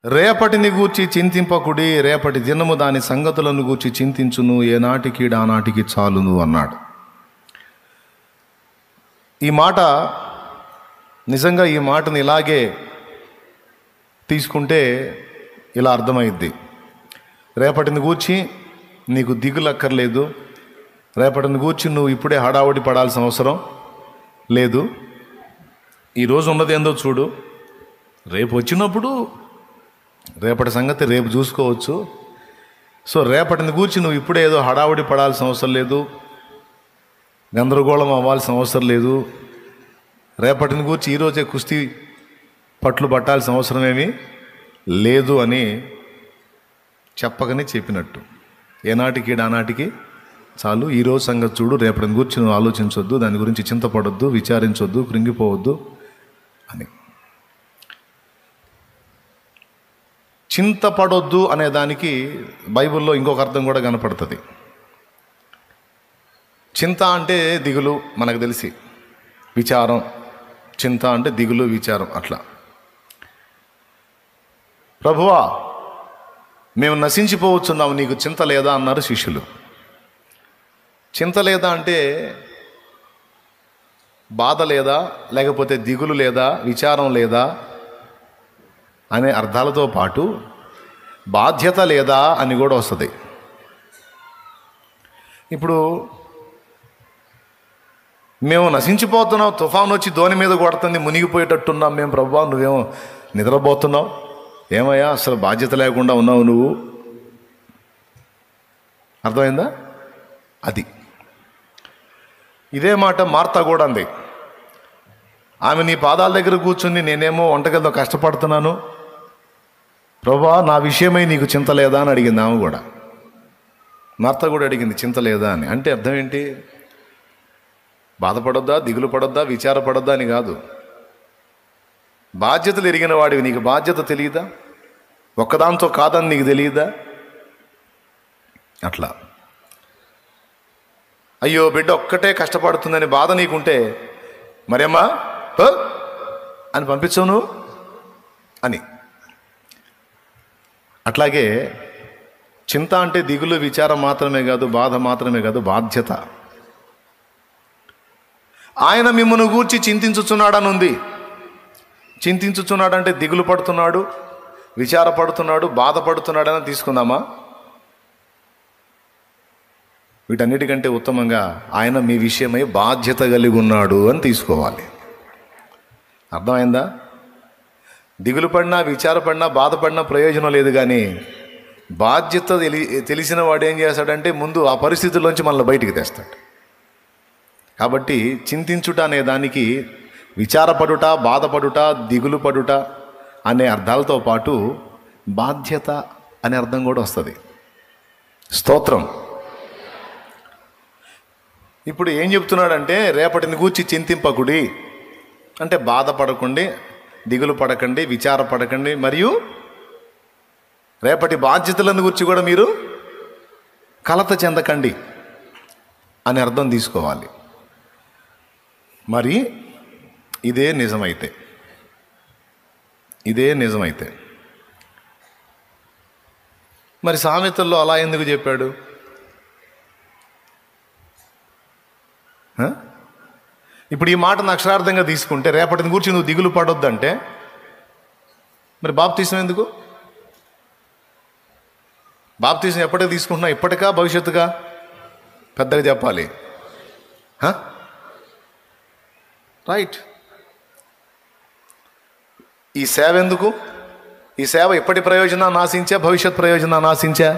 రేపటిని గూర్చి చింతింపకుడి, రేపటి దినము దాని సంగతులను గూర్చి చింతించును, ఏనాటికి ఆనాటికి చాలును అన్నాడు. ఈ మాట నిజంగా ఈ మాటను ఇలాగే తీసుకుంటే ఇలా అర్థమైద్ది. రేపటిని గూర్చి నీకు దిగులక్కర్లేదు, రేపటిని గూర్చి నువ్వు ఇప్పుడే హడావుడి పడాల్సిన అవసరం లేదు. ఈరోజు ఉన్నది ఏందో చూడు, రేపు వచ్చినప్పుడు రేపటి సంగతి రేపు చూసుకోవచ్చు. సో రేపటిని గూర్చి నువ్వు ఇప్పుడే ఏదో హడావుడి పడాల్సిన అవసరం లేదు, గందరగోళం అవ్వాల్సిన అవసరం లేదు. రేపటిని గూర్చి ఈరోజే కుస్తీ పట్లు పట్టాల్సిన అవసరం ఏమీ లేదు అని చెప్పకనే చెప్పినట్టు. ఏనాటికి ఆనాటికి చాలు, ఈరోజు సంగతి చూడు, రేపటిని గురించి నువ్వు ఆలోచించొద్దు, దాని గురించి చింతపడొద్దు, విచారించొద్దు, కృంగిపోవద్దు అని. చింతపడొద్దు అనే దానికి బైబిల్లో ఇంకొక అర్థం కూడా కనపడుతుంది. చింత అంటే దిగులు, మనకు తెలిసి విచారం. చింత అంటే దిగులు, విచారం. అట్లా ప్రభువా మేము నశించిపోవచ్చున్నాము, నీకు చింత లేదా అన్నారు శిష్యులు. చింత లేదా అంటే బాధ లేదా, లేకపోతే దిగులు లేదా, విచారం లేదా అనే అర్థాలతో పాటు బాధ్యత లేదా అని కూడా వస్తుంది. ఇప్పుడు మేము నశించిపోతున్నాం, తుఫాను వచ్చి దోణి మీద కొడుతుంది, మునిగిపోయేటట్టున్నాం మేము. ప్రభువా నువ్వేమో నిద్రపోతున్నావు, ఏమయ్యా అసలు బాధ్యత లేకుండా ఉన్నావు నువ్వు. అర్థమైందా? అది ఇదే మాట మార్తా కూడా అంది. ఆమె నీ పాదాల దగ్గర కూర్చుని నేనేమో వంటగదిలో కష్టపడుతున్నాను, ప్రభువా నా విషయమై నీకు చింత లేదా అని అడిగింది. ఆమె కూడా, మార్తా కూడా అడిగింది చింత లేదా అని. అంటే అర్థం ఏంటి? బాధపడొద్దా, దిగులు పడొద్దా, విచారపడొద్దా అని కాదు. బాధ్యతలు ఎరిగిన వాడివి, నీకు బాధ్యత తెలియదా? ఒక్కదాంతో కాదని నీకు తెలియదా? అట్లా అయ్యో బిడ్డ ఒక్కటే కష్టపడుతుందని బాధ నీకుంటే మరేమ్మా అని పంపించవు నువ్వు అని. అట్లాగే చింత అంటే దిగులు, విచారం మాత్రమే కాదు, బాధ మాత్రమే కాదు, బాధ్యత. ఆయన మిమ్మల్ని గూర్చి చింతించుచున్నాడని ఉంది. చింతించుచున్నాడంటే దిగులు పడుతున్నాడు, విచారపడుతున్నాడు, బాధపడుతున్నాడని తీసుకుందామా? వీటన్నిటికంటే ఉత్తమంగా ఆయన మీ విషయమై బాధ్యత కలిగి ఉన్నాడు అని తీసుకోవాలి. అర్థమైందా? దిగులు పడినా, విచారపడినా, బాధపడినా ప్రయోజనం లేదు. కానీ బాధ్యత తెలిసిన వాడు ఏం చేస్తాడంటే ముందు ఆ పరిస్థితుల్లోంచి మనల్ని బయటికి తెస్తాడు. కాబట్టి చింతించుట అనే దానికి విచారపడుట, బాధపడుట, దిగులు పడుట అనే అర్థాలతో పాటు బాధ్యత అనే అర్థం కూడా వస్తుంది. స్తోత్రం. ఇప్పుడు ఏం చెప్తున్నాడంటే రేపటిని గూర్చి చింతింపకుడి అంటే బాధపడకండి, దిగులు పడకండి, విచారపడకండి, మరియు రేపటి బాధ్యతలను గురించి కూడా మీరు కలత చెందకండి అని అర్థం తీసుకోవాలి. మరి ఇదే నిజమైతే మరి సామెతల్లో అలా ఎందుకు చెప్పాడు? ఇప్పుడు ఈ మాటను అక్షరార్థంగా తీసుకుంటే రేపటిని గురించి నువ్వు దిగులు పడొద్దంటే మరి బాప్తీసం ఎందుకు? బాప్తీసం ఎప్పటికి తీసుకుంటున్నా? ఇప్పటికా భవిష్యత్తుగా? పెద్దగా చెప్పాలి. రైట్. ఈ సేవ ఎందుకు? ఈ సేవ ఇప్పటి ప్రయోజనాన్ని ఆశించా, భవిష్యత్ ప్రయోజనాన్ని ఆశించా?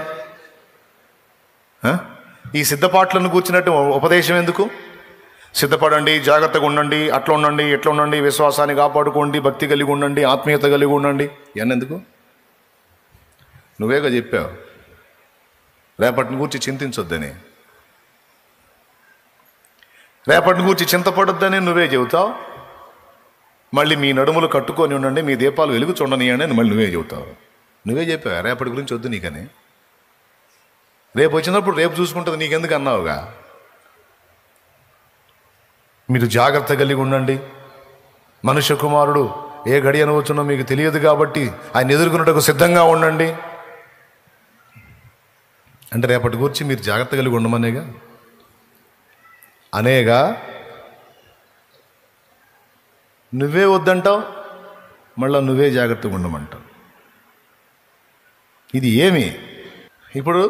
ఈ సిద్ధపాట్లను కూర్చున్నట్టు ఉపదేశం ఎందుకు? సిద్ధపడండి, జాగ్రత్తగా ఉండండి, అట్లా ఉండండి, ఎట్లా ఉండండి, విశ్వాసాన్ని కాపాడుకోండి, భక్తి కలిగి ఉండండి, ఆత్మీయత కలిగి ఉండండి. ఇవన్నీ ఎందుకు? నువ్వేగా చెప్పావు రేపటిని గూర్చి చింతించొద్దని, రేపటిని గూర్చి చింతపడొద్దని నువ్వే చెబుతావు. మళ్ళీ మీ నడుములు కట్టుకొని ఉండండి, మీ దీపాలు వెలుగు చూడనియండి అని మళ్ళీ నువ్వే చెబుతావు. నువ్వే చెప్పావు రేపటి గురించి వద్దు నీకని. రేపు వచ్చినప్పుడు రేపు చూసుకుంటుంది నీకెందుకు అన్నావుగా. మీరు జాగ్రత్త కలిగి ఉండండి, మనుష్య కుమారుడు ఏ గడి అనవచ్చునో మీకు తెలియదు కాబట్టి ఆయన ఎదుర్కొన్నట్టుకు సిద్ధంగా ఉండండి అంటే రేపటి గురించి మీరు జాగ్రత్త కలిగి ఉండమనేగా అనేగా నువ్వే వద్దంటావు, మళ్ళీ నువ్వే జాగ్రత్తగా ఉండమంటావు. ఇది ఏమి ఇప్పుడు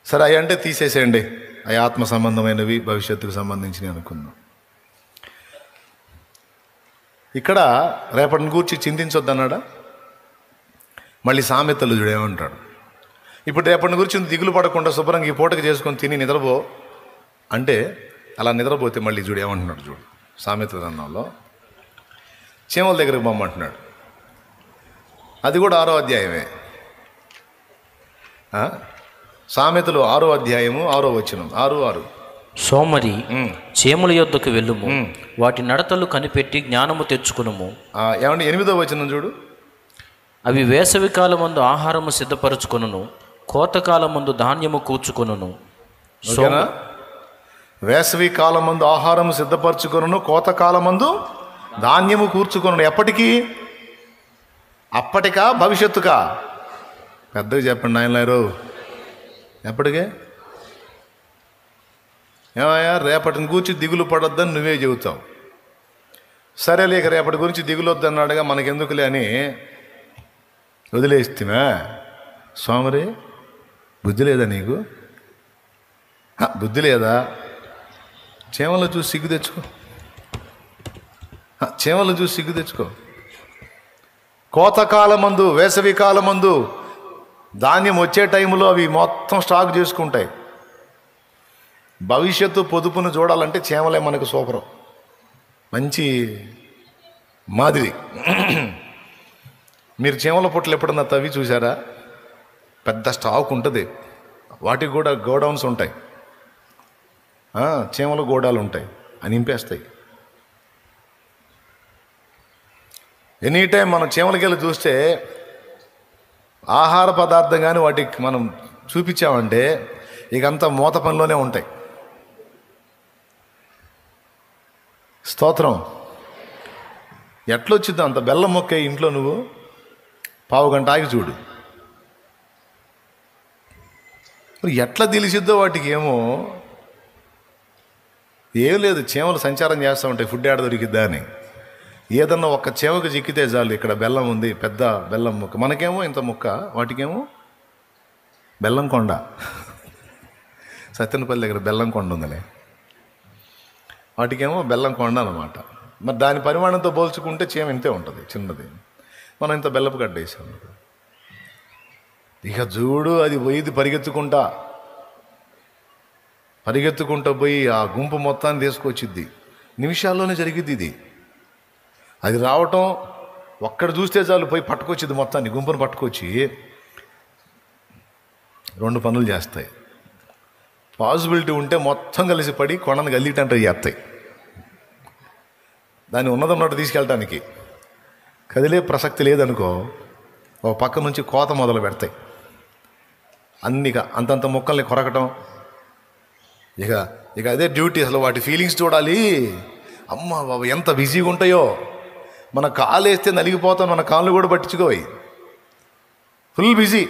సరే అవి అంటే తీసేసేయండి, అవి ఆత్మ సంబంధమైనవి భవిష్యత్తుకు సంబంధించినవి అనుకుందాం. ఇక్కడ రేపటిని గూర్చి చింతించొద్దన్నాడా? మళ్ళీ సామెతలు చూడేమంటాడు, ఇప్పుడు రేపటిని గురించి దిగులు పడకుండా శుభ్రంగా ఈ పూటకి చేసుకొని తిని నిద్రపో అంటే అలా నిద్రపోతే మళ్ళీ చూడు ఏమంటున్నాడు చూడు. సామెత గ్రంథంలో చీమల దగ్గరకు పొమ్మంటున్నాడు. అది కూడా 6వ అధ్యాయమే. సామెతలు 6వ అధ్యాయము 6వ వచనం 6:6. సోమరి చీమల యొద్దకు వెళ్ళుము, వాటి నడతలు కనిపెట్టి జ్ఞానము తెచ్చుకునుము. ఏమంటే 8వ వచనం చూడు. అవి వేసవి కాలమందు ఆహారము సిద్ధపరచుకొనును, కోతకాలమందు ధాన్యము కూర్చుకొనును. వేసవి కాలమందు ఆహారము సిద్ధపరచుకొనును, కోతకాలమందు ధాన్యము కూర్చుకొనును. ఎప్పటికీ? అప్పటికా భవిష్యత్తుకా? పెద్దగా చెప్పండి నాయనలారు. ఎప్పటికే? ఏమయ్యా రేపటిని గురించి దిగులు పడొద్దని నువ్వే చెబుతావు. సరే లేక రేపటి గురించి దిగులు వద్దన్నాడుగా మనకెందుకులే అని వదిలేస్తున్నా. స్వామరి బుద్ధి లేదా నీకు? బుద్ధి లేదా? చీమలు చూసి సిగ్గు తెచ్చుకో, చీమలు చూసి సిగ్గు తెచ్చుకో. కోతకాలమందు వేసవి కాలమందు ధాన్యం వచ్చే టైంలో అవి మొత్తం స్టాక్ చేసుకుంటాయి. భవిష్యత్తు పొదుపును చూడాలంటే చీమలే మనకు సూపరం, మంచి మాదిరి. మీరు చీమల పుట్టలు ఎప్పుడన్నా తవ్వి చూసారా? పెద్ద స్టాక్ ఉంటుంది, వాటికి కూడా గోడౌన్స్ ఉంటాయి, చీమల గోడాలు ఉంటాయి, అని నింపేస్తాయి. ఎనీ టైం మనం చీమలకెళ్ళి చూస్తే ఆహార పదార్థం కానీ వాటికి మనం చూపించామంటే ఇక అంతా మూత పనిలోనే ఉంటాయి. స్తోత్రం. ఎట్లొచ్చిద్దో అంత బెల్లం మొక్కే ఇంట్లో నువ్వు 1/2 గంట ఆగి చూడు, ఎట్లా తెలిసిద్దో వాటికి. ఏం లేదు, చీమలు సంచారం చేస్తూ ఉంటాయి, ఫుడ్ ఏడ దొరికిద్దా అని. ఏదన్నా ఒక్క చీమకు చిక్కితే చాలు, ఇక్కడ బెల్లం ఉంది, పెద్ద బెల్లం ముక్క. మనకేమో ఇంత ముక్క, వాటికేమో బెల్లం కొండ. సత్యనపల్లి దగ్గర బెల్లం కొండ ఉందిలే, వాటికేమో బెల్లం కొండ అనమాట. మరి దాని పరిమాణంతో పోల్చుకుంటే చీమ ఇంతే ఉంటుంది, చిన్నది. మనం ఇంత బెల్లపు గడ్డ వేసాం. ఇక చూడు, అది పోయిది పరిగెత్తుకుంటూ పోయి ఆ గుంపు మొత్తాన్ని తీసుకొచ్చిద్ది. నిమిషాల్లోనే జరిగిద్ది ఇది. అది రావటం ఒక్కడ చూస్తే చాలు, పోయి పట్టుకొచ్చిద్ది మొత్తాన్ని, గుంపును పట్టుకొచ్చి 2 పనులు చేస్తాయి. పాసిబిలిటీ ఉంటే మొత్తం కలిసి పడి కొండను గల్లీటంటే చేస్తాయి. దాన్ని ఉన్నదన్నట్టు తీసుకెళ్ళటానికి. కదిలే ప్రసక్తి లేదనుకో, ఒక పక్క నుంచి కోత మొదలు పెడతాయి. అన్నిగా అంతంత మొక్కల్ని కొరకటం. ఇక అదే డ్యూటీ. అసలు వాటి ఫీలింగ్స్ చూడాలి. అమ్మ బాబు ఎంత బిజీగా ఉంటాయో. మన కాలు వేస్తే నలిగిపోతాం, మన కాళ్ళు కూడా పట్టించుకోవాలి. ఫుల్ బిజీ,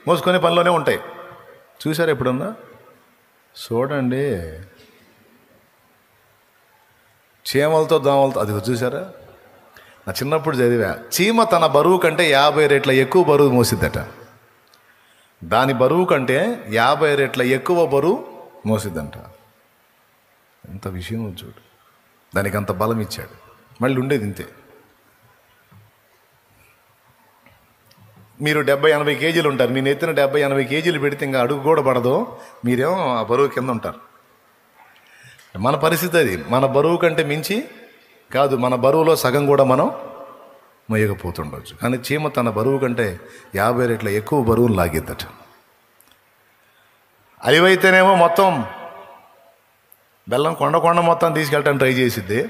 మోసుకునే పనిలోనే ఉంటాయి. చూసారా ఎప్పుడన్నా? చూడండి, చీమలతో దోమలతో. అది చూసారా? నా చిన్నప్పుడు చదివా, చీమ తన బరువు కంటే 50 రెట్ల ఎక్కువ బరువు మోసిద్దట. దాని బరువు కంటే 50 రెట్ల ఎక్కువ బరువు మోసిద్దంట. ఎంత విషయం చూడు. దానికి అంత బలం ఇచ్చాడు. మళ్ళీ ఉండేది ఇంతే. మీరు 70-80 కేజీలు ఉంటారు. నేను ఎత్తిన 70-80 కేజీలు పెడితే ఇంకా అడుగు కూడా పడదు, మీరేమో ఆ బరువు కింద ఉంటారు. మన పరిస్థితి అది. మన బరువు కంటే మించి కాదు, మన బరువులో సగం కూడా మనం మొయ్యకపోతుండొచ్చు. కానీ చీమ తన బరువు కంటే 50 రెట్ల ఎక్కువ బరువును లాగిద్దట. అలివైతేనేమో మొత్తం బెల్లం కొండ మొత్తం తీసుకెళ్ళటానికి ట్రై చేసిద్ది.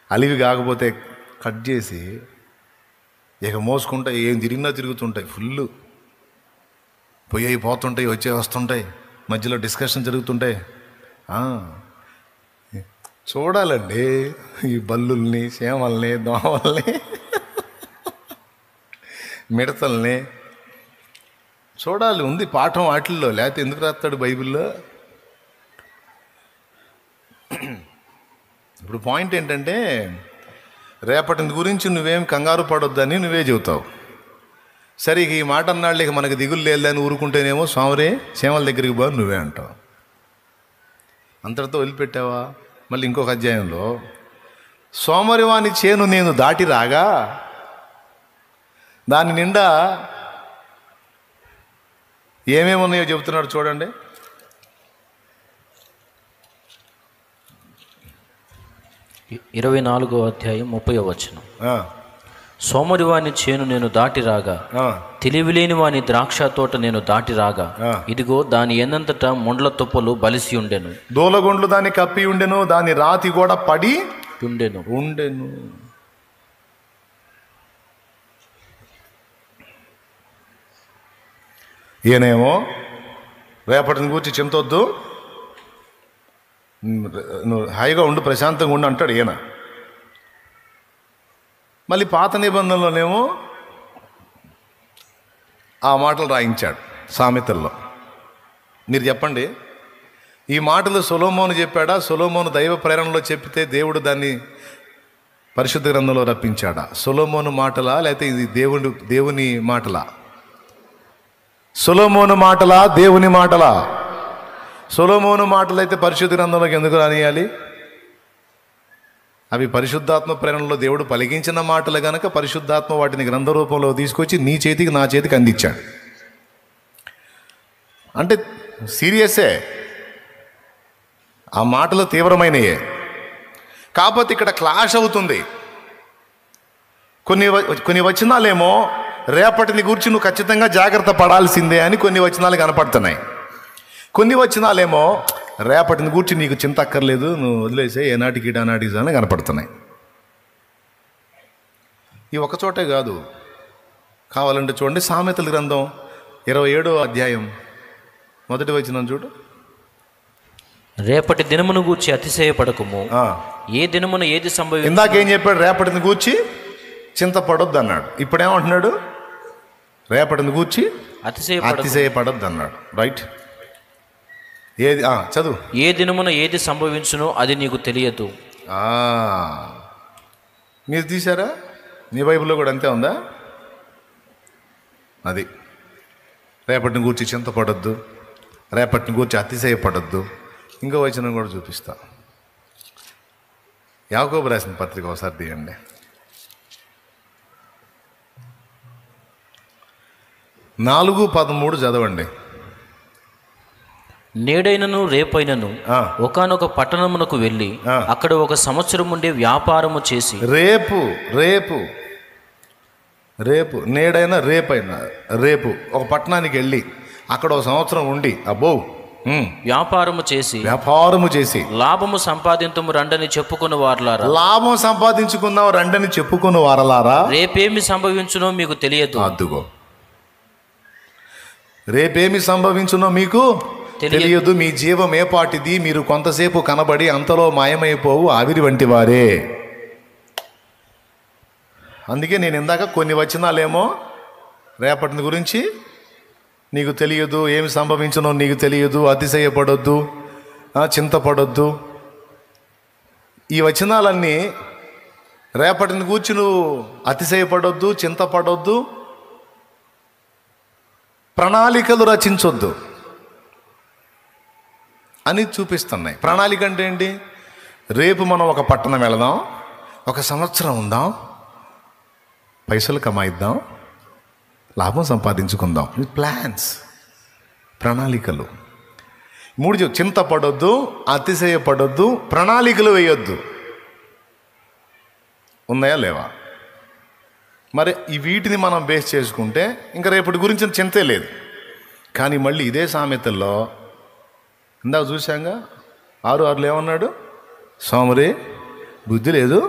అలివి కాకపోతే కట్ చేసి ఇక మోసుకుంటాయి. ఏం తిరిగినా తిరుగుతుంటాయి. ఫుల్ పోయి పోతుంటాయి, వస్తుంటాయి, మధ్యలో డిస్కషన్ జరుగుతుంటాయి. చూడాలండి ఈ బల్లుల్ని, చేమల్ని, దోమల్ని, మిడతల్ని చూడాలి. ఉంది పాఠం వాటిల్లో, లేకపోతే ఎందుకు రాస్తాడు బైబిల్లో? ఇప్పుడు పాయింట్ ఏంటంటే, రేపటి గురించి నువ్వేం కంగారు పడొద్దని నువ్వే చెబుతావు. సరే ఈ మాట అన్నాళ్ళు ఇక మనకు దిగులు లేదని ఊరుకుంటేనేమో స్వామిరే చేమల దగ్గరికి బా నువ్వే అంటావు. అంతటితో వదిలిపెట్టావా? మళ్ళీ ఇంకొక అధ్యాయంలో సోమరివాని చేను నేను దాటి రాగా దాని నిండా ఏమేమి ఉన్నాయో చెబుతున్నాడు చూడండి. ఇరవై 24వ అధ్యాయం 30వ వచనం. సోమరివాని చేను నేను దాటి రాగా, తెలివిలేని వాని ద్రాక్ష తోట నేను దాటి రాగా, ఇదిగో దాని ఎన్నంతటా ముండ్ల తుప్పలు బలిసి ఉండెను, దూలగుండ్లు దాన్ని కప్పి ఉండెను, దాని రాతి కూడా పడి ఉండెను. ఈయనేమో రేపటిని గురించి చింతొద్దు, నువ్వు హాయిగా ఉండు, ప్రశాంతంగా ఉండు అంటాడు ఈయన. మళ్ళీ పాత నిబంధనలోనేమో ఆ మాటలు రాయించాడు సామెతల్లో. మీరు చెప్పండి, ఈ మాటలు సొలొమోను చెప్పాడా? సొలొమోను దైవ ప్రేరణలో చెప్పితే దేవుడు దాన్ని పరిశుద్ధ గ్రంథంలో రప్పించాడా? సొలొమోను మాటలా లేకపోతే ఇది దేవుని మాటలా? సొలొమోను మాటలా దేవుని మాటలా? సొలొమోను మాటలు అయితే పరిశుద్ధ గ్రంథంలోకి ఎందుకు రానియాలి? అవి పరిశుద్ధాత్మ ప్రేరణలో దేవుడు పలికించిన మాటలు గనక పరిశుద్ధాత్మ వాటిని గ్రంథ రూపంలో తీసుకొచ్చి నీ చేతికి నా చేతికి అందించాడు. అంటే సీరియసే, ఆ మాటలు తీవ్రమైనయే. కాకపోతే ఇక్కడ క్లాష్ అవుతుంది. కొన్ని వచనాలేమో రేపటిని గురించి నువ్వు ఖచ్చితంగా జాగ్రత్త పడాల్సిందే అని కొన్ని వచనాలు కనపడుతున్నాయి. కొన్ని వచనాలేమో రేపటిని గూర్చి నీకు చింత అక్కర్లేదు, నువ్వు వదిలేసే, ఏనాటికి ఆనాటికి అని కనపడుతున్నాయి. ఈ ఒకచోటే కాదు, కావాలంటే చూడండి సామెతల గ్రంథం 27వ అధ్యాయం 1వ వచనం చూడు. రేపటి దినమును గూర్చి అతిశయపడకుము, ఏ దినమున ఏది సంభవించును. ఇందాకేం చెప్పాడు? రేపటిని గూర్చి చింతపడొద్దు అన్నాడు. ఇప్పుడేమంటున్నాడు? రేపటిని గూర్చి అతిశయపడొద్దు అన్నాడు. రైట్? ఏది చదువు. ఏ దినమున ఏది సంభవించునో అది నీకు తెలియదు. మీరు తీశారా? నీ బైబిల్లో కూడా అంతే ఉందా? అది రేపటిని గూర్చి చింతపడొద్దు, రేపటిని గూర్చి అతిశయపడొద్దు. ఇంకో వచనం కూడా చూపిస్తా. యాకోబు రాసిన పత్రిక ఒకసారి తీయండి. 4:13 చదవండి. నేడైనను రేపైనను ఒకానొక పట్టణమునకు వెళ్ళి అక్కడ 1 సంవత్సరం ఉండే వ్యాపారము చేసి, రేపు నేడైనా రేపైనా రేపు ఒక పట్టణానికి వెళ్ళి అక్కడ 1 సంవత్సరం ఉండి వ్యాపారము చేసి లాభము సంపాదించుము రండని చెప్పుకుని వారలారా. లాభం సంపాదించుకుందాం రండని చెప్పుకుని వారలారా. రేపేమి సంభవించునో మీకు తెలియదు. అద్దుగో, రేపేమి సంభవించునో మీకు తెలియదు. మీ జీవం ఏపాటిది, మీరు కొంతసేపు కనబడి అంతలో మాయమైపోవు ఆవిరి వంటి వారే. అందుకే నేను ఇందాక కొన్ని వచనాలేమో రేపటిని గురించి నీకు తెలియదు, ఏమి సంభవించునో నీకు తెలియదు, అతిశయపడొద్దు, చింతపడొద్దు. ఈ వచనాలన్నీ రేపటిని గూర్చి నువ్వు అతిశయపడొద్దు, చింతపడొద్దు, ప్రణాళికలు రచించొద్దు అని చూపిస్తున్నాయి. ప్రణాళిక అంటే ఏంటి? రేపు మనం ఒక పట్టణం వెళదాం, 1 సంవత్సరం ఉందాం, పైసలు కమాయిద్దాం, లాభం సంపాదించుకుందాం. ప్లాన్స్, ప్రణాళికలు. 3 చింతపడొద్దు, అతిశయపడొద్దు, ప్రణాళికలు వేయొద్దు. ఉన్నాయా లేవా? మరి ఈ వీటిని మనం బేస్ చేసుకుంటే ఇంకా రేపటి గురించి చింతే లేదు. కానీ మళ్ళీ ఇదే సామెతల్లో ఇందాక చూశాంగా 6:6 ఏమన్నాడు? సోమరి బుద్ధి లేదు,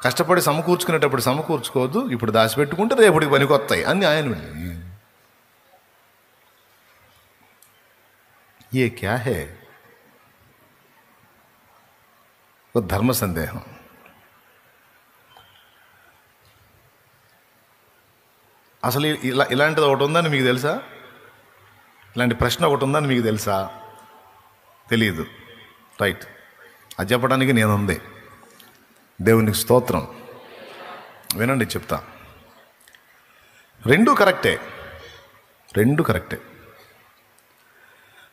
కష్టపడి సమకూర్చుకునేటప్పుడు సమకూర్చుకోవద్దు, ఇప్పుడు దాచిపెట్టుకుంటే రేపటికి పనికొస్తాయి అని ఆయన. ఏ క్యా హే? ఒక ధర్మ సందేహం. అసలు ఇలాంటిది ఒకటి ఉందని మీకు తెలుసా? ఇలాంటి ప్రశ్న ఒకటి ఉందని మీకు తెలుసా? తెలియదు. రైట్, అది చెప్పడానికి నేనుంది. దేవునికి స్తోత్రం. వినండి, చెప్తా. రెండూ కరెక్టే.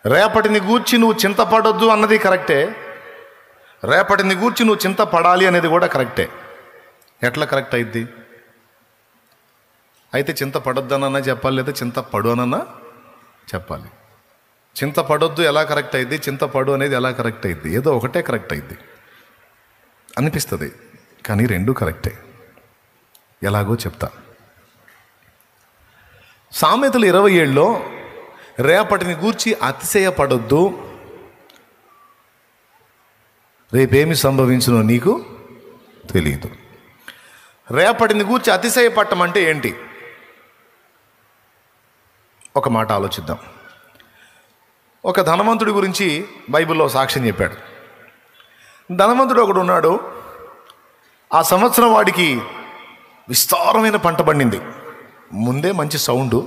రేపటిని గూర్చి నువ్వు చింతపడొద్దు అన్నది కరెక్టే. రేపటిని గూర్చి నువ్వు చింతపడాలి అనేది కూడా కరెక్టే. ఎట్లా కరెక్ట్ అయింది? అయితే చింతపడొద్దనన్నా చెప్పాలి, లేదా చింతపడు అనన్నా చెప్పాలి. చింతపడొద్దు ఎలా కరెక్ట్ అయింది, చింతపడు అనేది ఎలా కరెక్ట్ అయింది? ఏదో ఒకటే కరెక్ట్ అయింది అనిపిస్తుంది, కానీ రెండూ కరెక్టే. ఎలాగో చెప్తా. సామెతలు 27లో రేపటిని గూర్చి అతిశయపడొద్దు, రేపేమి సంభవించునో నీకు తెలియదు. రేపటిని గూర్చి అతిశయపడటం అంటే ఏంటి? ఒక మాట ఆలోచిద్దాం. ఒక ధనవంతుడి గురించి బైబిల్లో సాక్ష్యం చెప్పాడు. ధనవంతుడు ఒకడు ఉన్నాడు. ఆ సంవత్సరం వాడికి విస్తారమైన పంట పండింది. ముందే మంచి సౌండు.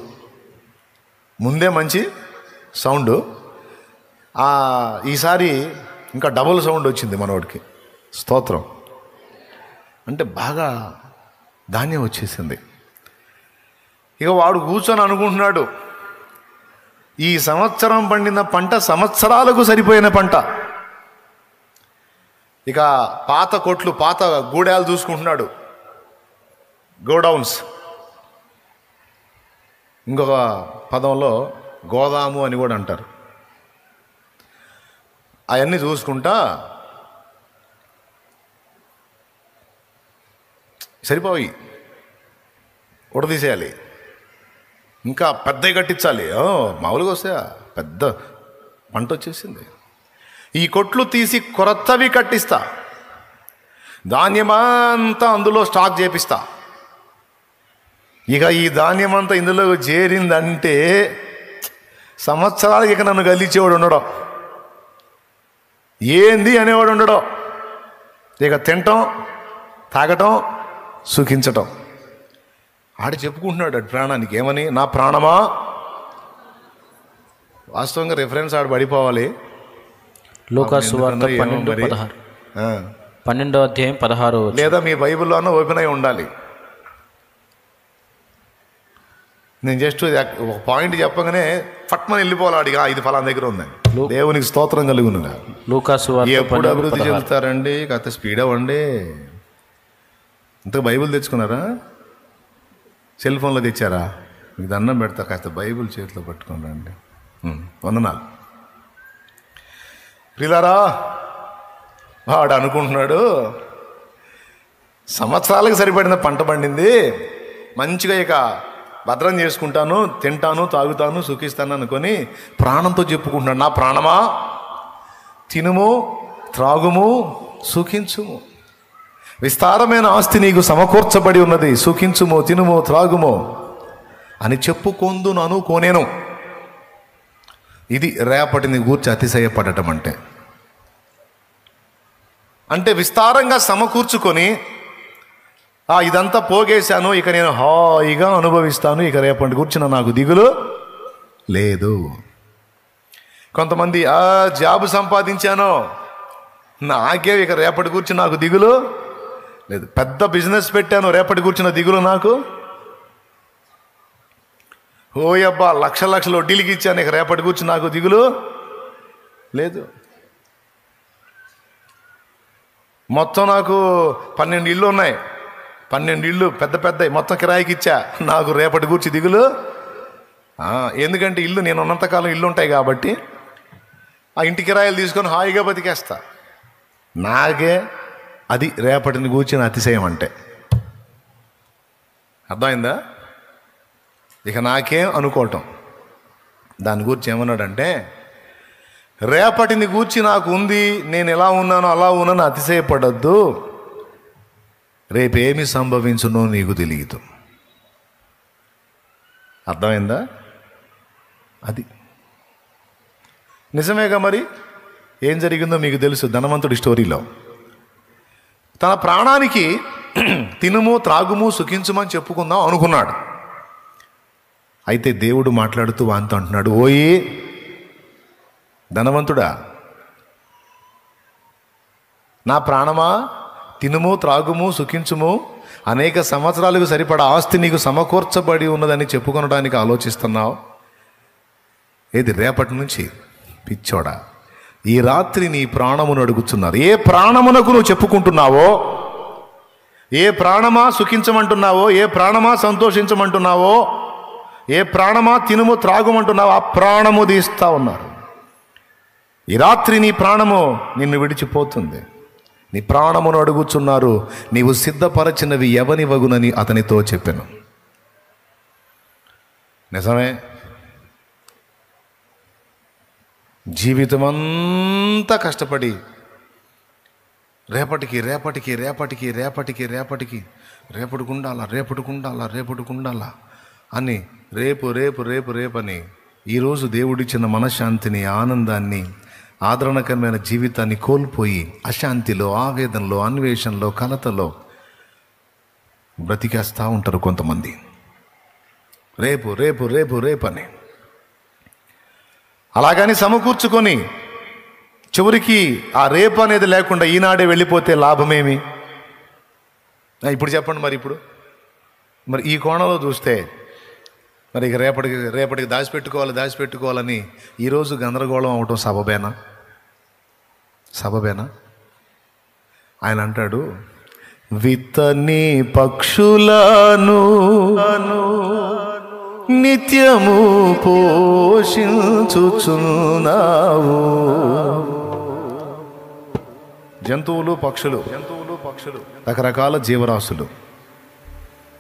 ఈసారి ఇంకా డబుల్ సౌండ్ వచ్చింది మనోడికి. స్తోత్రం. అంటే బాగా ధాన్యం వచ్చేసింది. ఇక వాడు కూర్చొని అనుకుంటున్నాడు, ఈ సంవత్సరం పండిన పంట సంవత్సరాలకు సరిపోయిన పంట. ఇక పాత కొట్లు, పాత గూడాలు చూసుకుంటున్నాడు, గోడౌన్స్. ఇంకొక పదంలో గోదాము అని కూడా అంటారు. అవన్నీ చూసుకుంటా సరిపోయి ఉడదీసేయాలి, ఇంకా పెద్దవి కట్టించాలి. మామూలుగా వస్తే పెద్ద పంట వచ్చేసింది. ఈ కొట్లు తీసి కొత్తవి కట్టిస్తా, ధాన్యమంతా అందులో స్టాక్ చేపిస్తా. ఇక ఈ ధాన్యమంతా ఇందులో చేరిందంటే సంవత్సరాలకి ఇక నన్ను గలిచేవాడు ఉండడం, ఏంది అనేవాడు ఉండడం. ఇక తినటం, తాగటం, సుఖించటం. ఆడు చెప్పుకుంటున్నాడు అటు ప్రాణానికి ఏమని, నా ప్రాణమా. వాస్తవంగా రిఫరెన్స్ ఆడు పడిపోవాలి. లూకాసు వార్త 12వ అధ్యాయం 16, లేదా మీ బైబిల్లోనూ ఓపెన్ అయి ఉండాలి. నేను జస్ట్ ఒక పాయింట్ చెప్పగానే ఫట్మని వెళ్ళిపోవాలి అడిగా, ఇది ఫలానా దగ్గర ఉందని. దేవునికి స్తోత్రం కలుగునుగా. లూకాసు వార్త ఎప్పుడు అభివృద్ధి చెందుతారండి? కాస్త స్పీడ్ అవ్వండి. ఇంత బైబిల్ తెచ్చుకున్నారా? సెల్ ఫోన్లో తెచ్చారా? మీకు దండం పెడతా, కాస్త బైబిల్ చేతిలో పట్టుకొని రండి. వందనాలు. ప్రియులారా, వాడు అనుకుంటున్నాడు సంవత్సరాలకు సరిపడిన పంట పండింది, మంచిగా ఇక భద్రం చేసుకుంటాను, తింటాను, తాగుతాను, సుఖిస్తాను అనుకొని ప్రాణంతో చెప్పుకుంటున్నాడు, నా ప్రాణమా తినుము, త్రాగుము, సుఖించుము, విస్తారమైన ఆస్తి నీకు సమకూర్చబడి ఉన్నది, సుఖించుము, తినుము, త్రాగుము అని చెప్పుకొందును అనుకోనేను. ఇది రేపటిని గూర్చి అతిశయపడటం అంటే. అంటే విస్తారంగా సమకూర్చుకొని ఇదంతా పోగేశాను, ఇక నేను హాయిగా అనుభవిస్తాను, ఇక రేపటి కూర్చున్న నాకు దిగులు లేదు. కొంతమంది జాబ్ సంపాదించాను, నాకే ఇక రేపటి కూర్చుని నాకు దిగులు లేదు. పెద్ద బిజినెస్ పెట్టాను, రేపటి కూర్చున్న దిగులు నాకు. ఓయబ్బా, లక్షల వడ్డీలకి ఇచ్చాను, ఇక రేపటి కూర్చుని నాకు దిగులు లేదు. మొత్తం నాకు 12 ఇళ్ళు ఉన్నాయి, 12 ఇళ్ళు పెద్ద మొత్తం కిరాయికి ఇచ్చా, నాకు రేపటి కూర్చి దిగులు. ఎందుకంటే ఇల్లు నేను ఉన్నంతకాలం ఇల్లు ఉంటాయి కాబట్టి ఆ ఇంటి కిరాయిలు తీసుకొని హాయిగా బతికేస్తా. నాకే అది రేపటిని కూర్చిన అతిశయం అంటే. అర్థమైందా? ఇక నాకేం అనుకోవటం. దాని గురించి ఏమన్నాడంటే, రేపటిని గూర్చి నాకు ఉంది, నేను ఎలా ఉన్నానో అలా ఉన్నాను అతిశయపడద్దు, రేపేమి సంభవించునో నీకు తెలియదు. అర్థమైందా? అది నిజమేగా. మరి ఏం జరిగిందో మీకు తెలుసు ధనవంతుడి స్టోరీలో. తన ప్రాణానికి తినుము త్రాగుము సుఖించుమని చెప్పుకుందాం అనుకున్నాడు. అయితే దేవుడు మాట్లాడుతూ వానితో అంటున్నాడు, ఓయి ధనవంతుడా, నా ప్రాణమా, తినుము త్రాగుము సుఖించుము, అనేక సంవత్సరాలకు సరిపడా ఆస్తి నీకు సమకూర్చబడి ఉన్నదని చెప్పుకొనడానికి ఆలోచిస్తున్నావు. ఏది రేపటి నుంచి? పిచ్చోడా, ఈ రాత్రి నీ ప్రాణమును అడుగుతున్నారు. ఏ ప్రాణమునకు నువ్వు చెప్పుకుంటున్నావో, ఏ ప్రాణమా సుఖించమంటున్నావో, ఏ ప్రాణమా సంతోషించమంటున్నావో, ఏ ప్రాణమా తినుము త్రాగుమంటున్నావో ఆ ప్రాణము తీస్తా ఉన్నారు. ఈ రాత్రి నీ ప్రాణము నిన్ను విడిచిపోతుంది. నీ ప్రాణమును అడుగుచున్నారు, నీవు సిద్ధపరచినవి ఎవని వగునని అతనితో చెప్పాను. నిజమే, జీవితమంతా కష్టపడి రేపటికి రేపటికి రేపటికి రేపటికి రేపటికి రేపటికుండాలా అని రేపు రేపు రేపు రేపని ఈరోజు దేవుడిచ్చిన మనశ్శాంతిని, ఆనందాన్ని, ఆదరణకరమైన జీవితాన్ని కోల్పోయి అశాంతిలో, ఆవేదనలో, అన్వేషణలో, కలతలో బ్రతికేస్తూ ఉంటారు కొంతమంది. రేపు రేపు రేపు రేపని అలాగని సమకూర్చుకొని చివరికి ఆ రేపు అనేది లేకుండా ఈనాడే వెళ్ళిపోతే లాభమేమి? ఇప్పుడు చెప్పండి. మరి ఈ కోణంలో చూస్తే మరి ఇక రేపటికి దాచిపెట్టుకోవాలని ఈరోజు గందరగోళం అవటం సబబేనా? ఆయన అంటాడు, విత్తని పక్షులను నిత్యము పోషించుచున్నావు. జంతువులు పక్షులు రకరకాల జీవరాశులు,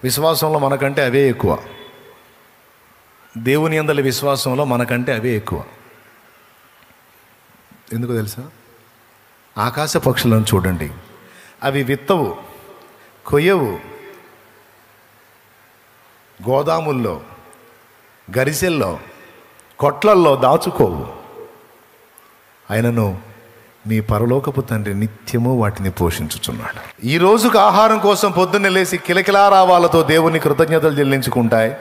విశ్వాసంలో మనకంటే అవే ఎక్కువ. దేవుని యందలి విశ్వాసంలో మనకంటే అవే ఎక్కువ. ఎందుకు తెలుసా? ఆకాశ పక్షులను చూడండి, అవి విత్తవు, కొయ్యవు, గోదాముల్లో, గరిసెల్లో, కొట్లల్లో దాచుకోవు. ఆయనను మీ పరలోకపు తండ్రి నిత్యము వాటిని పోషించుచున్నాడు. ఈ రోజుకు ఆహారం కోసం పొద్దున్నే లేచి కిలకిలారావాలతో దేవుని కృతజ్ఞతలు చెల్లించుకుంటాయి.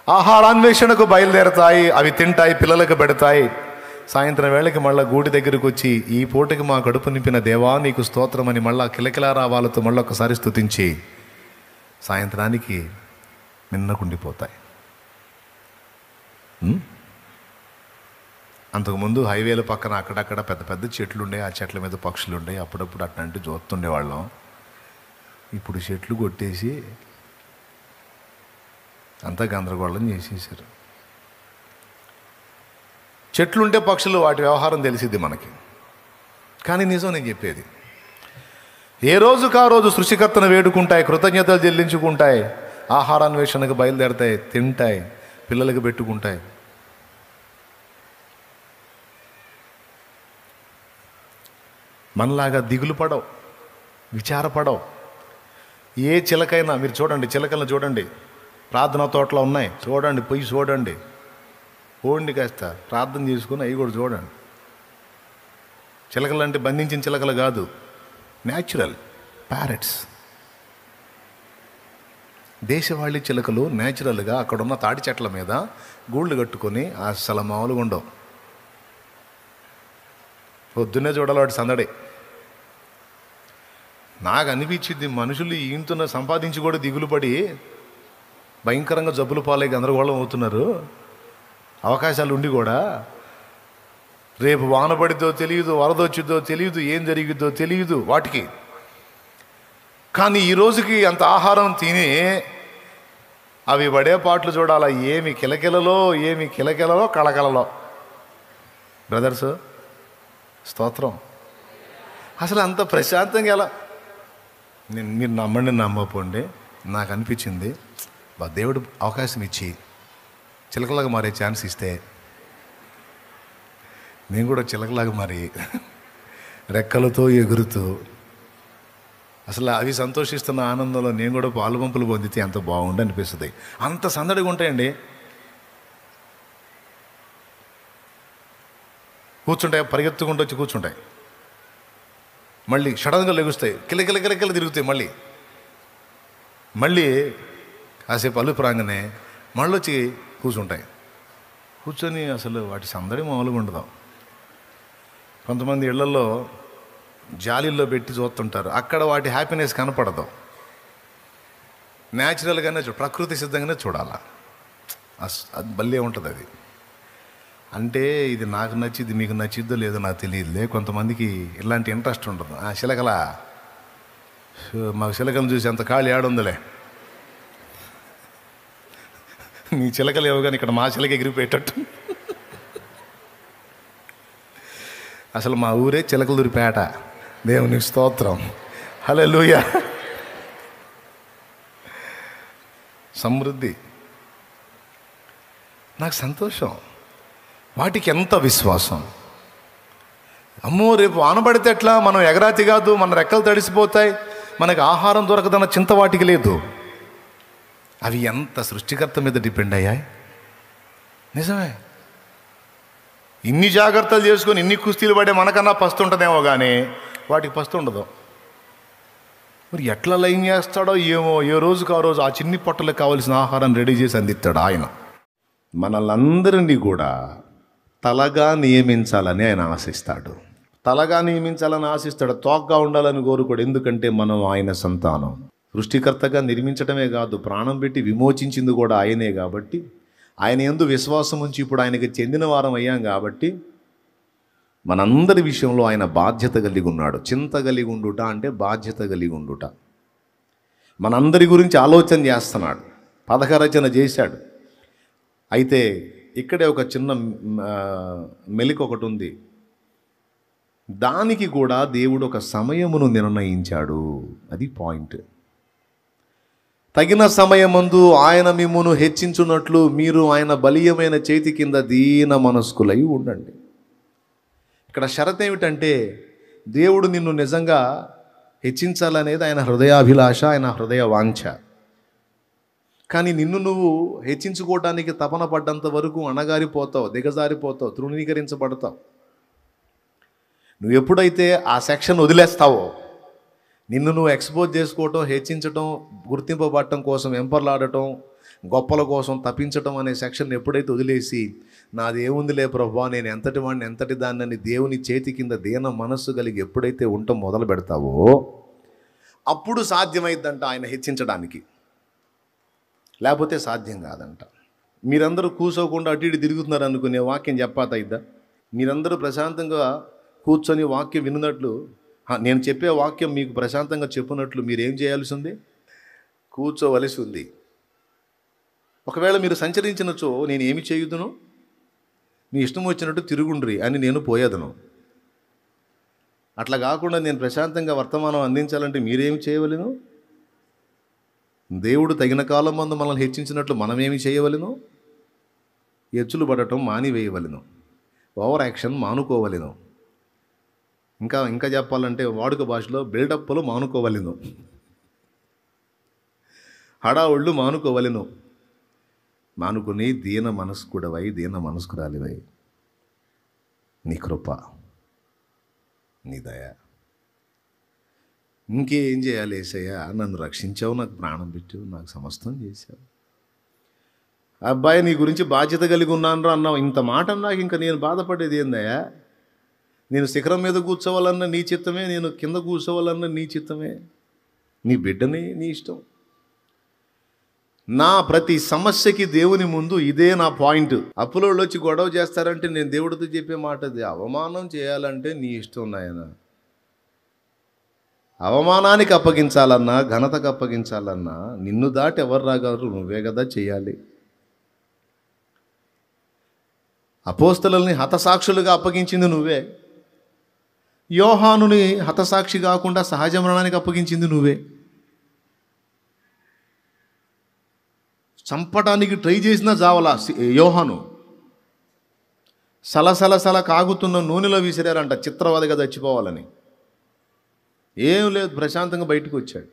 ఆహారాన్వేషణకు బయలుదేరతాయి, అవి తింటాయి, పిల్లలకు పెడతాయి. సాయంత్రం వేళకి మళ్ళీ గూటి దగ్గరకు వచ్చి, ఈ పూటకి మా కడుపు నింపిన దేవా నీకు స్తోత్రమని మళ్ళా కిలకిలారావాలతో మళ్ళీ ఒకసారి స్తుతించి సాయంత్రానికి మిన్నకుండిపోతాయి. అంతకుముందు హైవేల పక్కన అక్కడక్కడ పెద్ద పెద్ద చెట్లు ఉండే, ఆ చెట్ల మీద పక్షులు ఉండే, అప్పుడప్పుడు అట్లాంటి చూస్తుండేవాళ్ళం. ఇప్పుడు చెట్లు కొట్టేసి అంతా గందరగోళం చేసేసారు. చెట్లుంటే పక్షులు, వాటి వ్యవహారం తెలిసిద్ది మనకి. కానీ నిజం నేను చెప్పేది, ఏ రోజుకా రోజు సృష్టికర్తను వేడుకుంటాయి, కృతజ్ఞతలు చెల్లించుకుంటాయి, ఆహారాన్వేషణకు బయలుదేరతాయి, తింటాయి, పిల్లలకు పెట్టుకుంటాయి. మనలాగా దిగులు పడవు, విచారపడవు. ఏ చిలకైనా మీరు చూడండి, చిలకలను చూడండి, ప్రార్థనా తోటలో ఉన్నాయి, చూడండి, పోయి చూడండి, పోండి కాస్త ప్రార్థన చేసుకుని అవి కూడా చూడండి. చిలకలు అంటే బంధించిన చిలకలు కాదు, న్యాచురల్ ప్యారెట్స్. దేశవాళీ చిలకలు న్యాచురల్గా అక్కడున్న తాడి చెట్ల మీద గూళ్ళు కట్టుకొని అసలు మామూలుగా ఉండవు. పొద్దున్నే చూడాలి వాటి సందడి. నాకు అనిపించింది, మనుషులు ఈయంతో సంపాదించి కూడా దిగులు పడి భయంకరంగా జబ్బులు పాలై గందరగోళం అవుతున్నారు. అవకాశాలు ఉండి కూడా రేపు వాన పడిద్దో తెలియదు, వరద వచ్చిద్దో తెలియదు, ఏం జరిగిద్దో తెలియదు వాటికి. కానీ ఈ రోజుకి అంత ఆహారం తిని అవి పడే పాటలు చూడాలా, ఏమి కిలకిలలో కళకళలో. బ్రదర్స్ స్తోత్రం. అసలు అంత ప్రశాంతంగా ఎలా, మీరు నమ్మండి నమ్మపోండి, నాకు అనిపించింది దేవుడు అవకాశం ఇచ్చి చిలకలాగా మారే ఛాన్స్ ఇస్తే నేను కూడా చిలకలాగా మారి రెక్కలతో ఎగురుతూ అసలు అవి సంతోషిస్తున్న ఆనందంలో నేను కూడా పాలు పంపులు పొందితే ఎంత బాగుండి అనిపిస్తుంది. అంత సందడిగా ఉంటాయండి. కూర్చుంటాయి, పరిగెత్తుకుంటూ వచ్చి కూర్చుంటాయి. మళ్ళీ సడన్గా లెగుస్తాయి, కిలకిల తిరుగుతాయి. మళ్ళీ కాసేపు అలుపు రాగానే మళ్ళీ వచ్చి కూర్చుంటాయి. కూర్చొని అసలు వాటి సందడి మామూలుగా ఉండదు. కొంతమంది ఇళ్లలో జాలీల్లో పెట్టి చూస్తుంటారు, అక్కడ వాటి హ్యాపీనెస్ కనపడదు. న్యాచురల్గానే ప్రకృతి సిద్ధంగానే చూడాలా. అది భలే ఉంటుంది. అది అంటే ఇది నాకు నచ్చిద్ది, మీకు నచ్చిద్దో లేదో నాకు తెలియదులే. కొంతమందికి ఇలాంటి ఇంట్రెస్ట్ ఉండదు. ఆ చిలకల మాకు చిలకలను చూసి అంత ఖాళీ ఆడుందిలే, నీ చిలకలు ఏవో కానీ ఇక్కడ మా చిలక ఎగిరిపోయేటట్టు. అసలు మా ఊరే చిలకలూరిపేట. దేవునికి స్తోత్రం, హల్లెలూయా. సమృద్ధి, నాకు సంతోషం. వాటికి ఎంత విశ్వాసం. అమ్మో రేపు ఆనబడితే ఎట్లా, మనం ఎగరాతి కాదు, మన రెక్కలు తడిసిపోతాయి, మనకు ఆహారం దొరకదన్న చింత వాటికి లేదు. అవి ఎంత సృష్టికర్త మీద డిపెండ్ అయ్యాయి. నిజమే. ఇన్ని జాగ్రత్తలు చేసుకొని ఇన్ని కుస్తీలు పడే మనకన్నా పస్తు ఉంటుందేమో కానీ వాటికి పస్తు ఉండదు. మరి ఎట్లా లైన్ చేస్తాడో ఏమో, ఏ రోజుకు ఆ రోజు ఆ చిన్ని పొట్టలకు కావాల్సిన ఆహారం రెడీ చేసి అందిస్తాడు ఆయన. మనలందరినీ కూడా తలగా నియమించాలని ఆయన ఆశిస్తాడు. తలగా నియమించాలని ఆశిస్తాడు, తోకగా ఉండాలని కోరుకోడు. ఎందుకంటే మనం ఆయన సంతానం. సృష్టికర్తగా నిర్మించడమే కాదు, ప్రాణం పెట్టి విమోచించింది కూడా ఆయనే. కాబట్టి ఆయన యందు విశ్వాసం ఉంచి ఇప్పుడు ఆయనకి చెందిన వారం అయ్యాం. కాబట్టి మనందరి విషయంలో ఆయన బాధ్యత కలిగి ఉన్నాడు. చింత కలిగి ఉండుట అంటే బాధ్యత కలిగి ఉండుట. మనందరి గురించి ఆలోచన చేస్తున్నాడు, పథకరచన చేశాడు. అయితే ఇక్కడే ఒక చిన్న మెలిక ఒకటి ఉంది. దానికి కూడా దేవుడు ఒక సమయమును నిర్ణయించాడు. అది పాయింట్. తగిన సమయమందు ఆయన మిమ్మును హెచ్చించున్నట్లు మీరు ఆయన బలీయమైన చేతి కింద దీన మనస్కులై ఉండండి. ఇక్కడ షరత్ ఏమిటంటే దేవుడు నిన్ను నిజంగా హెచ్చించాలనేది ఆయన హృదయాభిలాష, ఆయన హృదయ వాంఛ. కానీ నిన్ను నువ్వు హెచ్చించుకోవడానికి తపన పడ్డంత వరకు అణగారిపోతావు, దిగజారిపోతావు, తృణీకరించబడతావు. నువ్వు ఎప్పుడైతే ఆ సెక్షన్ వదిలేస్తావో, నిన్ను నువ్వు ఎక్స్పోజ్ చేసుకోవటం, హెచ్చించటం, గుర్తింపబడటం కోసం వెంపర్లాడటం, గొప్పల కోసం తప్పించటం అనే సెక్షన్ ఎప్పుడైతే వదిలేసి నాదేముందిలే ప్రభువా, నేను ఎంతటి వాడిని ఎంతటి దాన్ని దేవుని చేతి కింద దీన మనస్సు కలిగి ఎప్పుడైతే ఉండటం మొదలు పెడతావో అప్పుడు సాధ్యమైద్దంట ఆయన హెచ్చించడానికి. లేకపోతే సాధ్యం కాదంట. మీరందరూ కూర్చోకుండా అటు ఇటు తిరుగుతున్నారు అనుకునే వాక్యం చెప్పాతయిద్దా? మీరందరూ ప్రశాంతంగా కూర్చొని వాక్యం విన్నట్లు, నేను చెప్పే వాక్యం మీకు ప్రశాంతంగా చెప్పినట్లు మీరేం చేయాల్సి ఉంది? కూర్చోవలసి ఉంది. ఒకవేళ మీరు సంచరించినచో నేను ఏమి చేయుదును? మీ ఇష్టం వచ్చినట్టు తిరుగుండ్రి అని నేను పోయేదను. అట్లా కాకుండా నేను ప్రశాంతంగా వర్తమానం అందించాలంటే మీరేమి చేయవలెను? దేవుడు తగిన కాలం మందు మనల్ని హెచ్చించినట్లు మనమేమి చేయవలెను? ఎచ్చులు పడటం మానివేయవలెను, ఓవర్ యాక్షన్ మానుకోవలెను. ఇంకా చెప్పాలంటే వాడుక భాషలో బిల్డప్లు మానుకోవలెను, హడావుళ్ళు మానుకోవలెను. మానుకుని దీన మనస్కుడవై దీన మనస్కురాలివై నీ కృప, నీ దయ, ఇంకేం చేయాలి యేసయ్యా? నన్ను రక్షించావు, నాకు ప్రాణం పెట్టావు, నాకు సమస్తం చేశావు. అబ్బాయి నీ గురించి బాధ్యత కలిగి ఉన్నాను అన్నావు. ఇంత మాట అన్నాక ఇంకా నేను బాధపడేది ఏందయ్యా? నేను శిఖరం మీద కూర్చోవాలన్న నీ చిత్తమే, నేను కింద కూర్చోవాలన్న నీ చిత్తమే. నీ బిడ్డని నీ ఇష్టం. నా ప్రతి సమస్యకి దేవుని ముందు ఇదే నా పాయింట్. అప్పులోళ్ళు వచ్చి గొడవ చేస్తారంటే నేను దేవుడితో చెప్పే మాట అది, అవమానం చేయాలంటే నీ ఇష్టం నాయన. అవమానానికి అప్పగించాలన్నా, ఘనతకు అప్పగించాలన్నా నిన్ను దాటి ఎవరు రాగలరు? నువ్వే కదా చేయాలి. అపోస్తలుల్ని హతసాక్షులుగా అప్పగించింది నువ్వే. యోహానుని హతసాక్షి కాకుండా సహజ మరణానికి అప్పగించింది నువ్వే. చంపటానికి ట్రై చేసిన జావలా యోహాను. సలసలసల కాగుతున్న నూనెలో విసిరారంట చిత్రవదగా చచ్చిపోవాలని. ఏం లేదు, ప్రశాంతంగా బయటకు వచ్చాడు.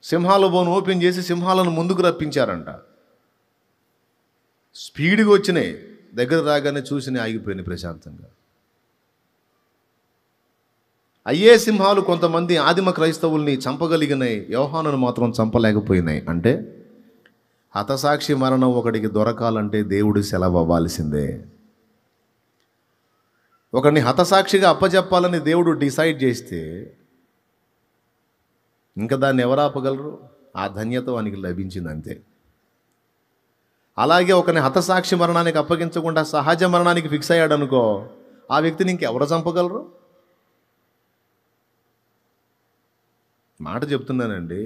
సింహాల బోను ఓపెన్ చేసి సింహాలను ముందుకు రప్పించారంట. స్పీడ్గా వచ్చినాయి, దగ్గర రాగానే చూసి ఆగిపోయినాయి ప్రశాంతంగా. అయ్యే సింహాలు కొంతమంది ఆదిమ క్రైస్తవుల్ని చంపగలిగినాయి, యోహానును మాత్రం చంపలేకపోయినాయి. అంటే హతసాక్షి మరణం ఒకడికి దొరకాలంటే దేవుడు సెలవు అవ్వాల్సిందే. ఒకడిని హతసాక్షిగా అప్పచెప్పాలని దేవుడు డిసైడ్ చేస్తే ఇంకా దాన్ని ఎవరు ఆపగలరు? ఆ ధన్యత వానికి లభించింది అంతే. అలాగే ఒకరిని హతసాక్షి మరణానికి అప్పగించకుండా సహజ మరణానికి ఫిక్స్ అయ్యాడు అనుకో, ఆ వ్యక్తిని ఇంకెవరు చంపగలరు? మాట చెప్తున్నానండి.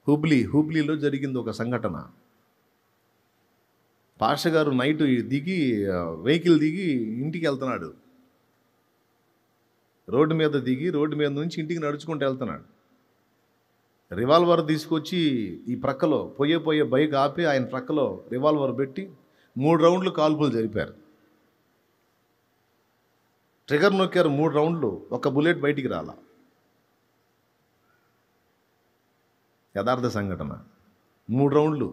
హుబ్లీలో జరిగింది ఒక సంఘటన. పాస్టర్ గారు నైట్ దిగి వెహికల్ దిగి ఇంటికి వెళ్తున్నాడు. రోడ్డు మీద నుంచి ఇంటికి నడుచుకుంటూ వెళ్తున్నాడు. రివాల్వర్ తీసుకొచ్చి ఈ ప్రక్కలో పోయే బైక్ ఆపి ఆయన ప్రక్కలో రివాల్వర్ పెట్టి 3 రౌండ్లు కాల్పులు జరిపారు. ట్రిగర్ నొక్కారు 3 రౌండ్లు, ఒక బుల్లెట్ బయటికి రాలా. యథార్థ సంఘటన. 3 రౌండ్లు,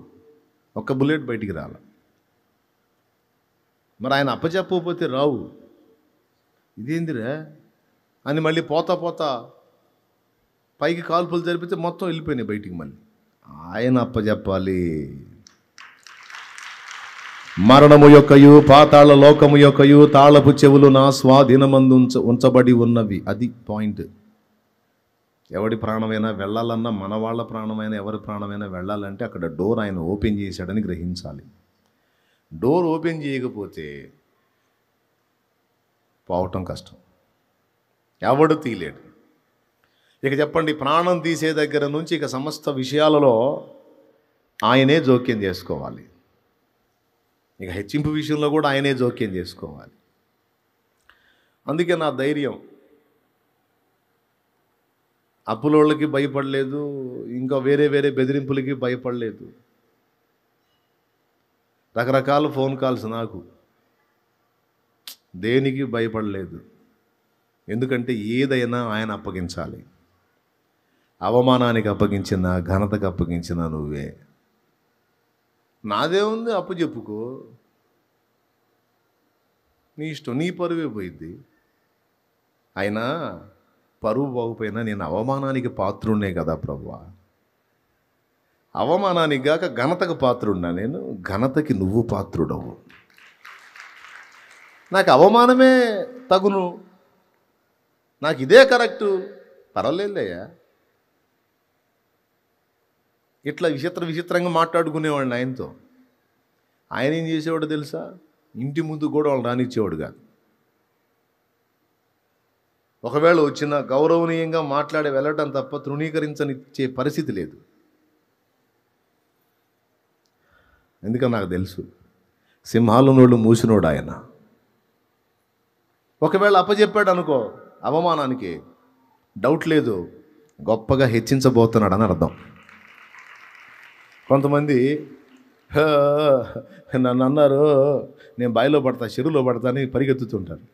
ఒక్క బుల్లెట్ బయటికి రాల. మరి ఆయన అప్పచెప్పకపోతే రావు. ఇదేందిరా అని మళ్ళీ పోతా పైకి కాల్పులు జరిపితే మొత్తం వెళ్ళిపోయినాయి బయటికి. మళ్ళీ ఆయన అప్పచెప్పాలి. మరణము యొక్కయు పాతాళ లోకము యొక్కయు తాళపు చెవులు నా స్వాధీనమందు ఉంచబడి ఉన్నవి. అది పాయింట్. ఎవడి ప్రాణమైనా వెళ్ళాలన్నా, మన వాళ్ళ ప్రాణమైనా ఎవరి ప్రాణమైనా వెళ్ళాలంటే అక్కడ డోర్ ఆయన ఓపెన్ చేశాడని గ్రహించాలి. డోర్ ఓపెన్ చేయకపోతే పోవటం కష్టం, ఎవడు తీయలేడు. ఇక చెప్పండి, ప్రాణం తీసే దగ్గర నుంచి ఇక సమస్త విషయాలలో ఆయనే జోక్యం చేసుకోవాలి. ఇక హెచ్చింపు విషయంలో కూడా ఆయనే జోక్యం చేసుకోవాలి. అందుకే నా ధైర్యం. అప్పులోళ్ళకి భయపడలేదు, ఇంకా వేరే బెదిరింపులకి భయపడలేదు. రకరకాల ఫోన్ కాల్స్ నాకు, దేనికి భయపడలేదు. ఎందుకంటే ఏదైనా ఆయన అప్పగించాలి. అవమానానికి అప్పగించిన, ఘనతకు అప్పగించిన నువ్వే. నాదే ఉంది, అప్పు చెప్పుకో, నీ ఇష్టం, నీ పరువే పోయిద్ది. అయినా పరువు పోకపోయినా నేను అవమానానికి పాత్రుడినే కదా ప్రభువా. అవమానానికి గాక ఘనతకు పాత్రుడినా నేను, ఘనతకి నువ్వు పాత్రుడవు. నాకు అవమానమే తగును, నాకు ఇదే కరెక్టు, పర్వాలేదయ్యా. ఇట్లా విచిత్రంగా మాట్లాడుకునేవాడిని ఆయనతో. ఆయన ఏం చేసేవాడు తెలుసా? ఇంటి ముందు కూడా వాళ్ళు రానిచ్చేవాడు కాదు. ఒకవేళ వచ్చిన గౌరవనీయంగా మాట్లాడి వెళ్ళటం తప్ప తృణీకరించనిచ్చే పరిస్థితి లేదు. ఎందుకని నాకు తెలుసు, సింహాలనోళ్ళు మూసినోడు ఆయన. ఒకవేళ అప్పచెప్పాడు అనుకో అవమానానికి, డౌట్ లేదు, గొప్పగా హెచ్చించబోతున్నాడు అని అర్థం. కొంతమంది నన్ను అన్నారు, నేను బావిలో పడతా, చెరువులో పడతా అని పరిగెత్తుతుంటారు.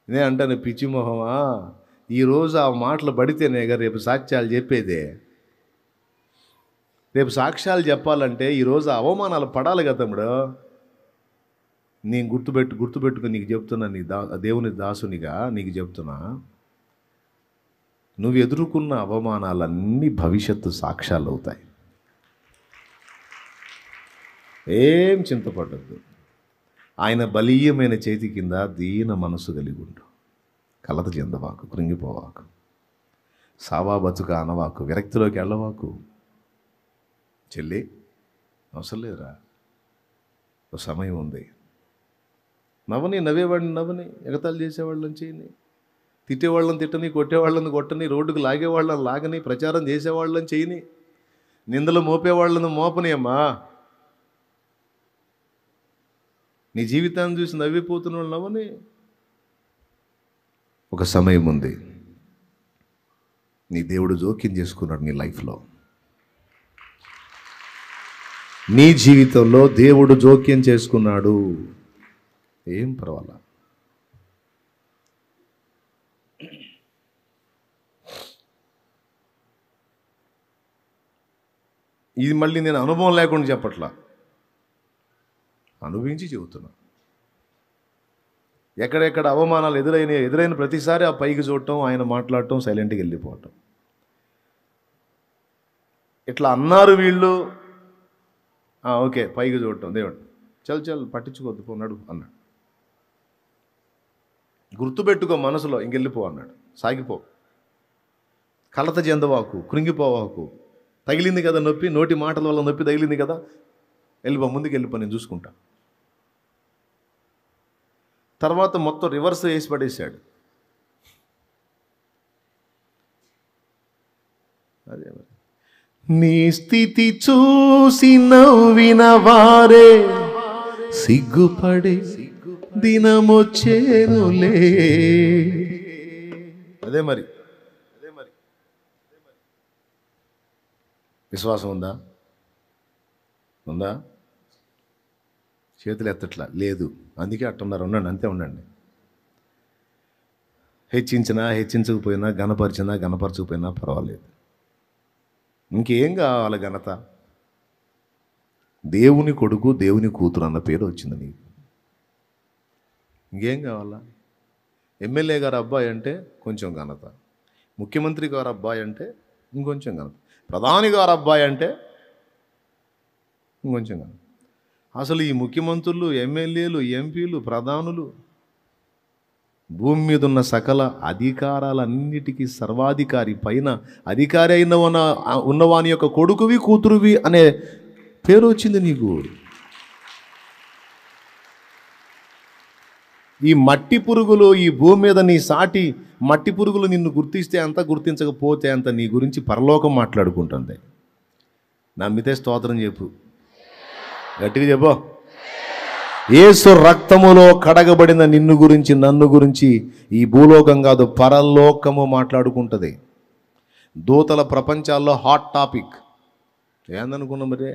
నేను అంటాను, పిచ్చి మొహమా, ఈరోజు ఆ మాటలు పడితేనేగా రేపు సాక్ష్యాలు చెప్పేదే. రేపు సాక్ష్యాలు చెప్పాలంటే ఈరోజు అవమానాలు పడాలి కదా తమ్ముడు. నేను గుర్తుపెట్టుకుని నీకు చెప్తున్నా, దేవుని దాసునిగా నీకు చెప్తున్నా, నువ్వు ఎదుర్కొన్న అవమానాలన్నీ భవిష్యత్తు సాక్ష్యాలు అవుతాయి. ఏం చింతపడద్దు. ఆయన బలీయమైన చేతి కింద దీన మనసు కలిగి ఉండు. కలత చెందవాకు, కృంగిపోవాకు, సావా బతుక అనవాకు, విరక్తిలోకి వెళ్ళవాకు. చెల్లి అవసరం లేదురా, ఒక సమయం ఉంది. నవ్వేవాడిని నవ్వని, ఎగతాళి చేసేవాళ్ళని చేయని, తిట్టేవాళ్ళని తిట్టని, కొట్టేవాళ్ళని కొట్టని, రోడ్డుకు లాగేవాళ్ళని లాగని, ప్రచారం చేసేవాళ్ళని చేయని, నిందలు మోపేవాళ్ళని మోపని. అమ్మా, నీ జీవితాన్ని చూసి నవ్విపోతున్న వాళ్ళు నవ్వని. ఒక సమయం ఉంది, నీ దేవుడు జోక్యం చేసుకున్నాడు నీ లైఫ్లో. నీ జీవితంలో దేవుడు జోక్యం చేసుకున్నాడు. ఏం పర్వాలా. ఇది మళ్ళీ నేను అనుభవం లేకుండా చెప్పట్లా, అనుభవించి చెబుతున్నా. ఎక్కడెక్కడ అవమానాలు ఎదురైన ప్రతిసారి ఆ పైకి చూడటం, ఆయన మాట్లాడటం, సైలెంట్గా వెళ్ళిపోవటం. ఇట్లా అన్నారు వీళ్ళు. ఓకే, పైకి చూడటం. దేవుడు చల్ పట్టించుకోవద్దు పోన్నాడు అన్నాడు. గుర్తుపెట్టుకో మనసులో, ఇంకెళ్ళిపో అన్నాడు. సాగిపో, కలత చెందవాకు, కృంగిపోవాకు. తగిలింది కదా నొప్పి, నోటి మాటల వల్ల నొప్పి తగిలింది కదా, వెళ్ళిపో, ముందుకు వెళ్ళిపో, నేను చూసుకుంటా. తర్వాత మొత్తం రివర్స్ వేసి పడేశాడు. అదే నీ స్థితి చూసి నవ్విన వారే సిగ్గుపడే దినమొచ్చేనులే. అదే మరి విశ్వాసం ఉందా? చేతులు ఎత్తట్లా, లేదు. అందుకే అట్టున్నారు. ఉండండి, అంతే ఉండండి. హెచ్చించకపోయినా, గణపరచకపోయినా పర్వాలేదు. ఇంకేం కావాలి ఘనత? దేవుని కొడుకు, దేవుని కూతురు అన్న పేరు వచ్చింది నీకు. ఇంకేం కావాలా? ఎమ్మెల్యే గారు అబ్బాయి అంటే కొంచెం ఘనత, ముఖ్యమంత్రి గారు అబ్బాయి అంటే ఇంకొంచెం ఘనత, ప్రధాని గారు అబ్బాయి అంటే ఇంకొంచెం ఘనత. అసలు ఈ ముఖ్యమంత్రులు, ఎమ్మెల్యేలు, ఎంపీలు, ప్రధానులు, భూమి మీద ఉన్న సకల అధికారాలన్నిటికీ సర్వాధికారి, పైన అధికారి అయిన ఉన్నవాని యొక్క కొడుకువి, కూతురువి అనే పేరు వచ్చింది నీకు. ఈ మట్టి పురుగులు, ఈ భూమి మీద నీ సాటి మట్టి పురుగులు నిన్ను గుర్తిస్తే అంత, గుర్తించకపోతే అంత, నీ గురించి పరలోకం మాట్లాడుకుంటుంది. నమ్మితే స్తోత్రం చెప్పు, గట్టిగా చెప్పు. యేసు రక్తములో కడగబడిన నిన్ను గురించి, నన్ను గురించి ఈ భూలోకం కాదు, పరలోకము మాట్లాడుకుంటుంది. దూతల ప్రపంచాల్లో హాట్ టాపిక్ ఏందనుకున్నాం మరే?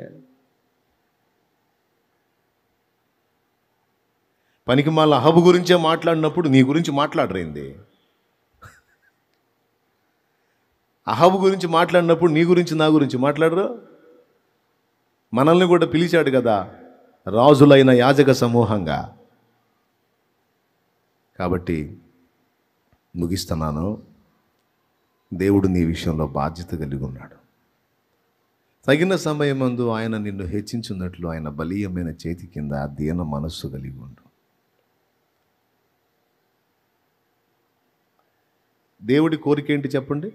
పనికి మళ్ళీ అహబు గురించే మాట్లాడినప్పుడు నీ గురించి మాట్లాడరైంది. అహబు గురించి మాట్లాడినప్పుడు నీ గురించి, నా గురించి మాట్లాడరు. మనల్ని కూడా పిలిచాడు కదా రాజులైన యాజక సమూహంగా. కాబట్టి ముగిస్తున్నాను. దేవుడు నీ విషయంలో బాధ్యత కలిగి ఉన్నాడు. తగిన సమయమందు ఆయన నిన్ను హెచ్చించున్నట్లు ఆయన బలీయమైన చేతి కింద దీన మనస్సు కలిగి ఉండు. దేవుడి కోరిక ఏంటి చెప్పండి?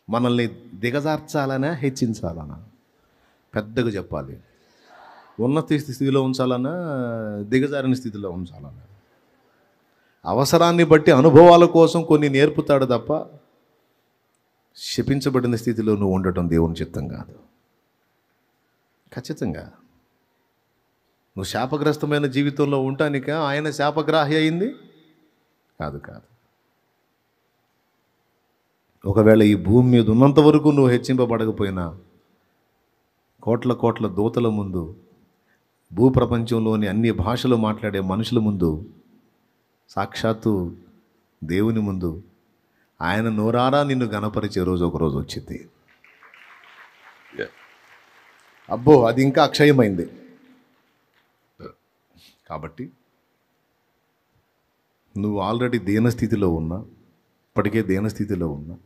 మనల్ని దిగజార్చాలనా, హెచ్చించాలనా? పెద్దగా చెప్పాలి. ఉన్నత స్థితిలో ఉంచాలన్నా, దిగజారిన స్థితిలో ఉంచాలన్నా? అవసరాన్ని బట్టి అనుభవాల కోసం కొన్ని నేర్పుతాడు తప్ప శపించబడిన స్థితిలో నువ్వు ఉండటం దేవుని చిత్తం కాదు. ఖచ్చితంగా నువ్వు శాపగ్రస్తమైన జీవితంలో ఉండటానిక ఆయన శాపగ్రాహి అయింది కాదు. ఒకవేళ ఈ భూమి మీద ఉన్నంత వరకు నువ్వు హెచ్చింపబడకపోయినా, కోట్ల దూతల ముందు, భూప్రపంచంలోని అన్ని భాషలు మాట్లాడే మనుషుల ముందు, సాక్షాత్తు దేవుని ముందు ఆయన నోరారా నిన్ను గణపరిచే రోజు ఒకరోజు వచ్చింది. అబ్బో, అది ఇంకా అక్షయమైంది. కాబట్టి నువ్వు ఆల్రెడీ దీనస్థితిలో ఉన్నా, ఇప్పటికే దీనస్థితిలో ఉన్నా,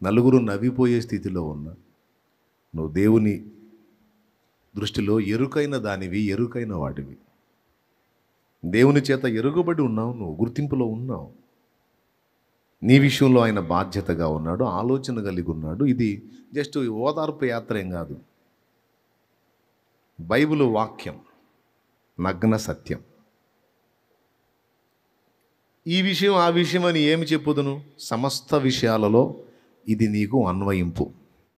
నలుగురు నవ్విపోయే స్థితిలో ఉన్నా, నువ్వు దేవుని దృష్టిలో ఎరుకైన దానివి, ఎరుకైన వాటివి. దేవుని చేత ఎరుగబడి ఉన్నావు, నువ్వు గుర్తింపులో ఉన్నావు. నీ విషయంలో ఆయన బాధ్యతగా ఉన్నాడు, ఆలోచన కలిగి ఉన్నాడు. ఇది జస్ట్ ఓదార్పు యాత్ర ఏం కాదు. బైబిల్ వాక్యం నగ్న సత్యం. ఈ విషయం, ఆ విషయం అని ఏమి చెప్పుదును? సమస్త విషయాలలో ఇది నీకు అన్వయింపు.